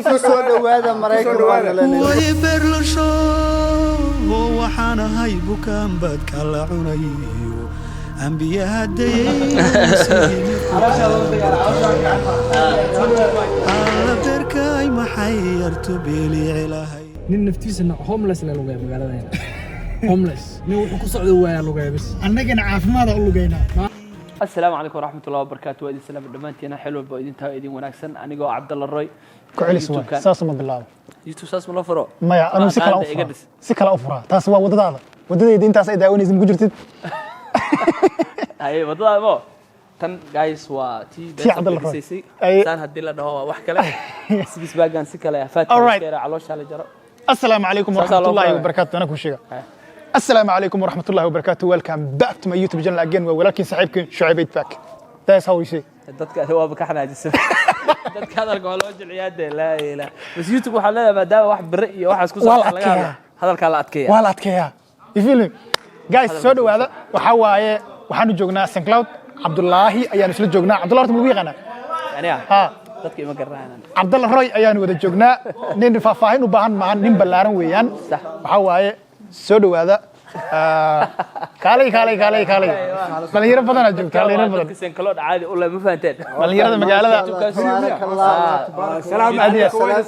soo dhawaada Mareykan waana way berlasho waxaan ahay bukaan bad kala cunayo anbiyaha alla berkay maxay yartu beeli ilahay nin naftiisana homeless la lugay magaalada homeless nin wuxuu ku socdo waa lugay bas annagana caafimaad u lugayna السلام عليكم ورحمة الله وبركاته وإذن سلام دمانتينا حلو بإذن تاو إذن وناكسن أنا جو عبد الله الروي كعليس واي ساس ما بالله يوتيوب ساس ملا فرو ما يا أنا سكلا أفرا تاس وا ودد هذا ودد يدين تاس إذا أوني زم جرتد أي ودد ما تن جايس تي عبد الله الروي سان هدي له هو وحكله سبيس باجان سكلا فات كيرا علوش على جرا السلام عليكم ورحمة الله وبركاته أنا كل شيء السلام عليكم ورحمة الله وبركاته ويلكم باك تو ماي يوتيوب شانل اجين ولكن صاحبكم شعيب باك ذاتس هاو يو سي dadka waa ka xanaajisay dadka hadalka waa loo jilciyaade la ila bas youtube waxa leeyahay maadaama wax bir iyo waxa isku soo laga hadalka la adkeeya wala adkeeya ifil guys soo dhawaada waxa waaye waxaanu joognaa SoundCloud Cabdullaahi ayaan isla joognaa Cabdullaahi ma wiiqana ha dadka ima garanayaan Cabdullaahi Roy ayaan wada joognaa nin faahfaahin u baahan maahan nin ballaaran weeyaan waxa waaye soo dhawaada kaalay dhalinyaro badan aad joogtaa dhalinyaro badan kisan kala caadi u la ma fahanteen dhalinyarada magaalada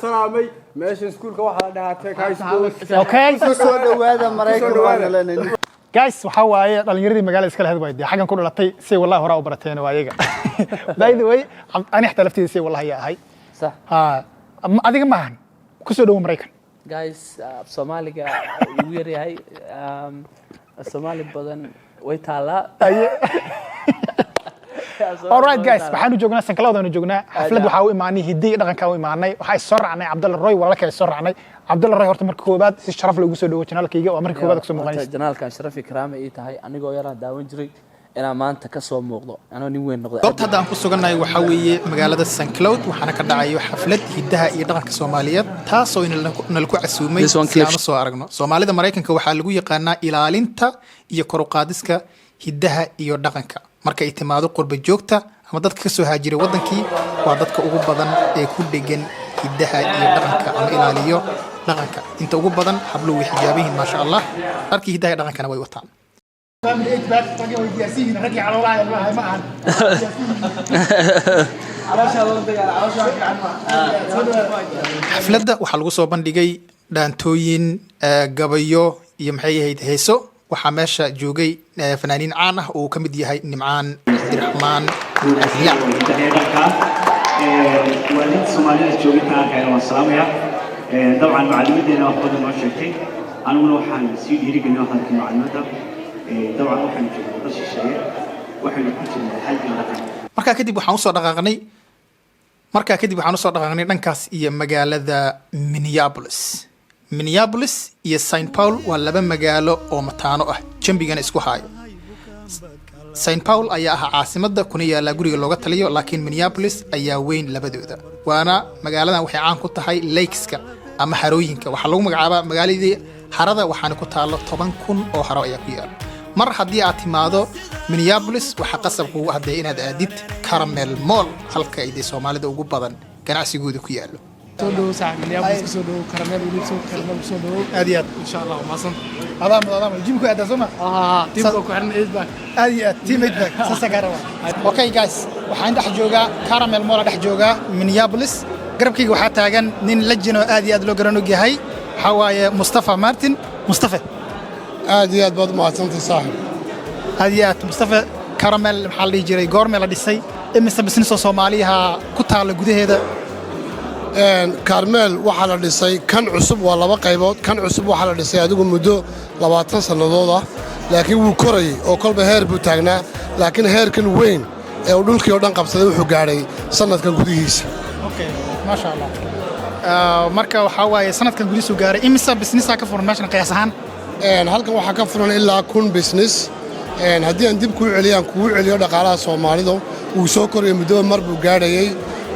salaamay meesha iskuulka waxa la dhahatay kaysoo okay soo dhawaada Mareykan waana guys waxa waaye dhalinyaradii magaalada iska lahayd way xagan ku dhalatay si wallahi hore u barateen waa iyaga by the way ani xita laftiisa si wallahi ahay صح adiga maahan ku soo dhaw Mareykan guys Soomaaliga ugu yar yahay Soomaali badan way taala all right guys waxaanu joognaa SoundCloud aanu joognaa xaflad waxa uu imaanay hidii dhaqanka uu imaanay waxa soo raacnay Cabdullaahi Roy wala kale soo raacnay Cabdullaahi Roy horta markii koobaad si sharaf leh ugu soo dhawo channelkayga waa markii koobaad ku soo muuqanay channelkan sharafi karaama ay tahay anigoo yar daawan jiray inaan maanta ka soo muuqdo anoo nin weyn noqday goobta hadda aan ku sugannahay waxa weeye magaalada SoundCloud waxaana ka dhacayo xaflad hidaha iyo dhaqanka Soomaaliyeed taasoo inala ku casuumay si aan soo aragno Soomaalida Mareykanka waxa lagu yaqaanaa ilaalinta iyo kor u qaadiska hidaha iyo dhaqanka marka ay timaado qurba joogta ama dadka ka soo haajiray wadankii waa dadka ugu badan ee ku dhegan hidaha iyo dhaqanka ama ilaaliyo dhaqanka inta ugu badan hablo way xijaabihiin ma sha Allah dharkii hidaha iyo dhaqankana way wataan xafladda waxaa lagu soo bandhigay dhaantooyin gabayo iyo maxay ahayd heeso waxaa meesha joogay fanaaniin caan ah oo ka mid yahay Nimcaan Abdiraxmaan والد سوماليا جوجي كان كان وسلاميا طبعا معلمتنا وقت ما شفتي أنا من وحنا سيد يريق إنه هذا المعلومات طبعا وحنا في درس الشيء وحنا كنت حلقة markaa kadib waxaan u soo dhaqaaqnay dhankaas iyo magaalada Minneapolis iyo Saint Paul waa laba magaalo oo mataano ah jambigana isku haayo Saint Paul ayaa ah caasimadda kuna yaala guriga looga taliyo laakiin Minneapolis ayaa weyn labadooda waana magaaladan waxay caan ku tahay lakeska ama harooyinka waxa lagu magacaabaa magaaladii harada waxaana ku taalo 10,000 oo haro ayaa ku yaala mar haddii aad timaado Minneapolis waxa qasab kugu ah inaad aadid Caramel Mall halka ay Soomaalida ugu badan ganacsigooda ku yaalo soo dhaw sax Minneapolis soo dhaw Caramel wili soo dhaw aadiyad insha Allah ma san adama jimku aad asoma teamku ku xiran eed back aadiyad team eed back sasagara okay guys waxaan dhex joogaa Caramel Mall dhex joogaa Minneapolis garabkayga waxa taagan nin lajino aad iyo aad loo garan og yahay waxa waaye Mustafa Martin Mustafa aad iyo aad baad mahadsantahay saaxiib aad iyo aad Mustafa Caramel maxaa la jiray goormee la dhisay imise business oo Soomaaliya ku taala gudaheeda Caramel waxa la dhisay kan cusub waa laba qaybood kan cusub waxa la dhisay adigu muddo 20 sanadood ah laakiin wuu korayay oo kolba heer buu taagnaa laakiin heerkan weyn ee uu dhulkii oo dhan qabsaday wuxuu gaaray sanadkan gudihiisa okay ma sha Allah marka waxa waaye sanadkan gudihiisu gaaray imisa business ka furan meeshan qiyaas ahaan halkan waxaa ka furan ilaa 1,000 business haddii aan dib kuu celiyo dhaqaalaha Soomaalidu uu soo korayo muddo mar buu gaarayay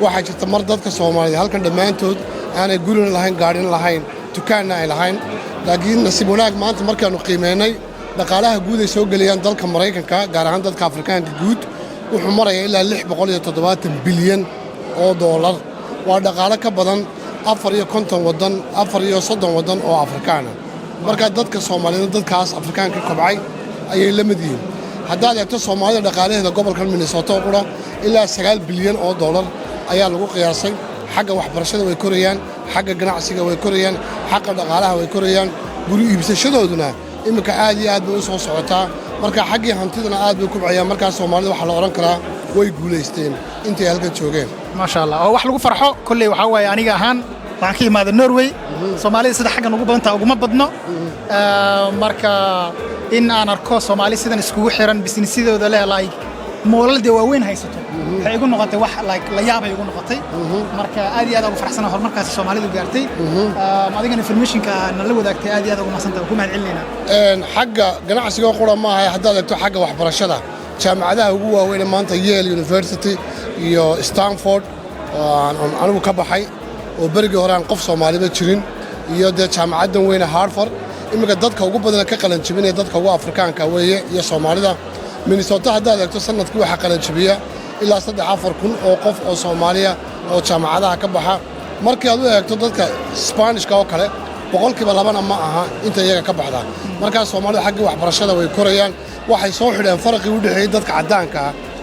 waxaa jirta mar dadka Soomaaliyeed halkan dhammaantood aanay guri lahayn gaadhin lahayn dukaanna ay lahayn laakiin nasiib wanaag maanta markaanu qiimeynay dhaqaalaha guud ay soo geliyaan dalka Mareykanka gaar ahaan dadka Afrikaanka guud wuxuu marayaa ilaa 670 bilyan oo dollar waa dhaqaale ka badan 54 waddan 34 waddan oo Afrikaan ah marka dadka Soomaaliyeed dadkaas Afrikaanka kobcay ayay la mid yihiin haddaad eegto Soomaalida dhaqaalaheeda gobolkan Minnesota qura ilaa 9 bilyan oo dollar ayaa lagu qiyaasay xagga waxbarashada way korayaan xagga ganacsiga way korayaan xagga dhaqaalaha way korayaan guri iibsashadooduna imika aad iyo aad bay u soo socotaa marka xaggii hantidana aad bay kubcayaan markaa Soomaalida waxa la oran karaa way guuleysteen intay halkan joogeen ما شاء الله wax lagu farxo kulli waxa way aniga ahaan waxaan ka imaaday Norway Soomaalida sida xaggan ugu badanta ugu ma badno marka in aan arko Soomaali sidan iskugu xiran businessidooda leeyahay moolalde waaweyn haysato waxay igu noqotay wax la yaab ay igu noqotay marka aad iyo aad ugu faraxsanahay horumarkaas Soomaalidu gaartay adigana informationka aan la wadaagtay aad iyo aad ugu mahadsantahay ku mahad celinayna xagga ganacsiga qura ma aha haddaad eegto xagga waxbarashada jaamacadaha ugu waaweyn maanta Yale University iyo Stanford anigu ka baxay oo berigii hore aan qof Soomaaliba jirin iyo jaamacadan weyn Harvard imika dadka ugu badan ka qalan jabinay dadka ugu Afrikaanka weeye iyo Soomaalida Minnesota haddaad eegto sanadkii waxa qalan jabiya ilaa 3-4 oo qof oo Soomaaliya oo jaamacadaha ka baxa markii aad u eegto dadka Isbaanishka oo kale boqolkiiba 2 ma aha inta iyaga ka baxda marka Soomaalida xagga waxbarashada way korayaan waxay soo xidheen farqi u dhaxeeya dadka cadaanka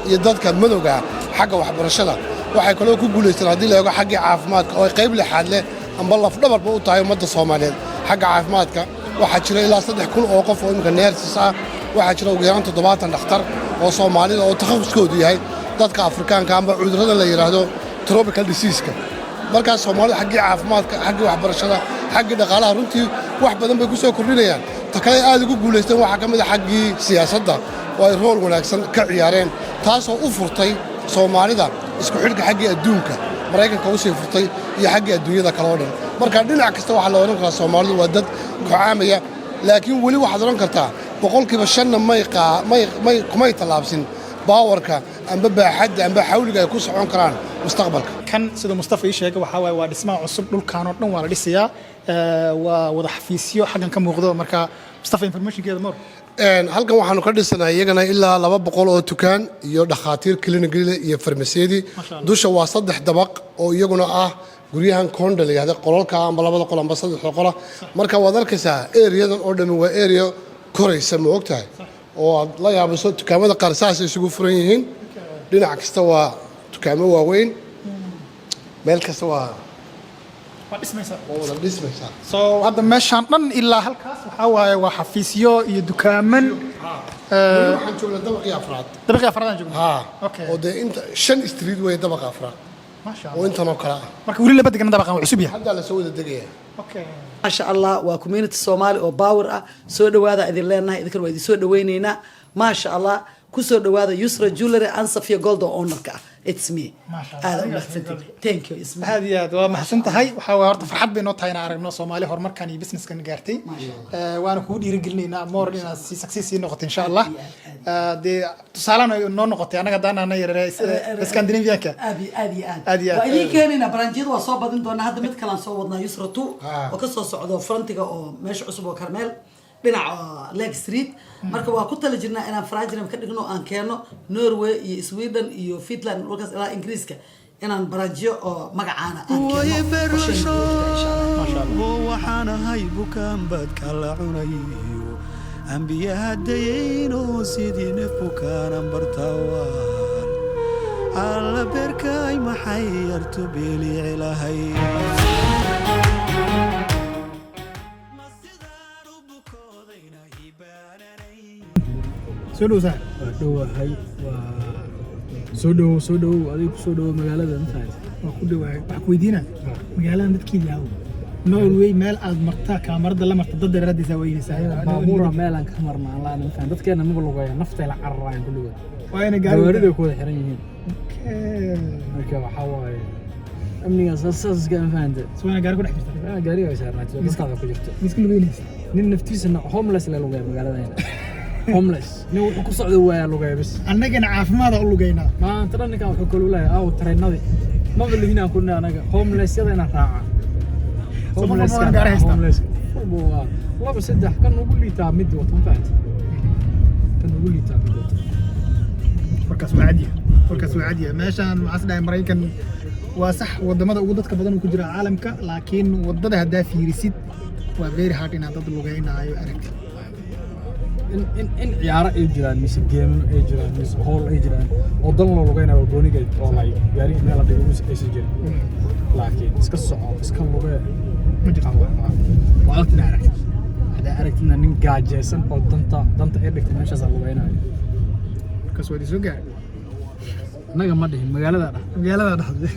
iyo dadka madowga xagga waxbarashada waxay kale ku guuleysteen hadii la eego xagga caafimaadka oo qayb lixaad leh amba laf dhabarba u tahay ummadda Soomaaliyeed xagga caafimaadka waxa jira ilaa 3,000 oo qof oo imka nurses ah waxa jira ugu yaraan 70 dhakhtar oo Soomaalida oo takhasuskoodu yahay dadka Afrikaanka amba cudurrada la yiraahdo tropical disease-ka marka Soomaalida xagga caafimaadka xagga waxbarashada xagga dhaqaalaha runtii wax badan bay ku soo kordhinayaan takay aad ugu guuleysteen waxa kamid ah xaggii siyaasadda oo ay rol wanaagsan ka ciyaareen taasoo u furtay Soomaalida isku xidhka xagga adduunka Mareykanka u sii furtay iyo xagga adduunyada kale oo dhan marka dhinac kasta waxa la oran karaa Soomaalidu waa dad go'aamaya laakiin wali waxaad oran kartaa boqolkiiba 5 kumay talaabsin باورka amba baaxadda amba xawliga ay ku socon karaan mustaqbalka kan sida Mustafa ii sheegay waxa waa dhismaha cusub dhulkaan oo dhan waa la dhisayaa waa wada xafiisyo xaggan ka muuqdo marka Mustafa informationkeeda mar halkan waxaanu ka dhisanahay iyagana ilaa 200 oo tukaan iyo dhakhaatiir klinikada iyo farmasiyada dusha waa 3 dabaq oo iyaguna ah guryahan koonda la yiraahdo qolalka amba 2 qol amba 3 qol marka waad arkaysaa area-dan oo dhan waa area koraysa ma ogtahay oo la yaabiso dukaamada qaar saas isugu furan yihiin dhinac kasta waa dukaamo waaweyn meel kasta waa dhismaysa soo hadda meeshaan dhan ilaa halkaas waxa waaye waa xafiisyo iyo dukaaman waxaan joognaa dabaqii afraad aan joognaa okay oo de inta 5 street way dabaqa afraad ma sha Allah oo inta noo kala marka wali laba degan dabaqan cusub yahay hadda la soo wada degaya okay ما شاء الله وكوميونتي الصومالي او باور سو دواده idin leenahay idinkan waa idin soo dhaweynayna ما شاء الله ku soo dhawaada Yusra Jewelry and Safia Gold ownerka it's me aad u mahadsantahay thank you isma هذه waa mahadsantahay waxa waa horta farxad bay noo tahay inaan aragno Soomaali horumarkan iyo businesskan gaartay waana ku dhiirigelinaynaa more inaan si success noqoto insha Allah de tusaalaan noo noqotay anaga daanana yaray Scandinavianka aad waa idin keenina branchiyada waa soo badin doona hadda mid kale aan soo wadnaa Yusra 2 oo ka soo socdo frontiga oo meesha cusub oo Carmel dhinaca Lake Street marka waa ku tala jirnaa inaan Fragrance ka dhigno aan keeno Norway iyo Sweden iyo Finland walkaas ilaa Ingiriiska inaan branchiyo oo magacaana aan keeno waxaana hay bukaan baad kala cunayo ambiyaha dayayno sidii neef bukaan bartawaan alla berkay maxay yartu beeli ilahay soo dhawahay soo dhaw adigu soo dhaw magaalada intaas waa ku dhawahay wax ku weydiina magaalada dadkeeda yaw Norway meel aad martaa kaamarada la marta dad raadisa weynaysaa baabuura meel aan ka marnaa la ninkan dadkeena ma lugayo naftay la cararaan ku lugayo waa ina gaariga ku wada xiran yihiin marka waxa waaye amniga saas gaan fahanto soo ina gaariga ku dhex jirta gaariga ay saarnaato dadka ku jirto miskil weynaysaa nin naftiisana homeless la lugayo magaalada homeless nin wuxuu ku socdo waa lugayo bas annagana caafimaad u lugaynaa maanta dhanka wuxuu kala leeyahay aw tareenadii ma bilihina kuna anaga homeless yada ina raaca homeless laba saddex kan ugu liitaa mid wato fahanto kan ugu liitaa mid wato warkaas waa caadiya meeshaan maxaa dhahay Mareykan waa sax wadamada ugu dadka badan uu ku jira caalamka laakiin wadada hadaa fiirisid waa very hard inaad dad lugeynaayo aragtid in ciyaaro ay jiraan mise game ay jiraan mise hool ay jiraan oo dan loo lugeynayo goonigeed oo like gaari meel la dhigo mise aysan jirin laakiin iska soco iska lugee ma jiraan waa altina aragtid hadaa aragtidna nin gaajeysan oo danta ay dhigtay meeshaas aan lugeynayo markaas waa soo gaar annaga ma dhihin magaalada dhexdeeda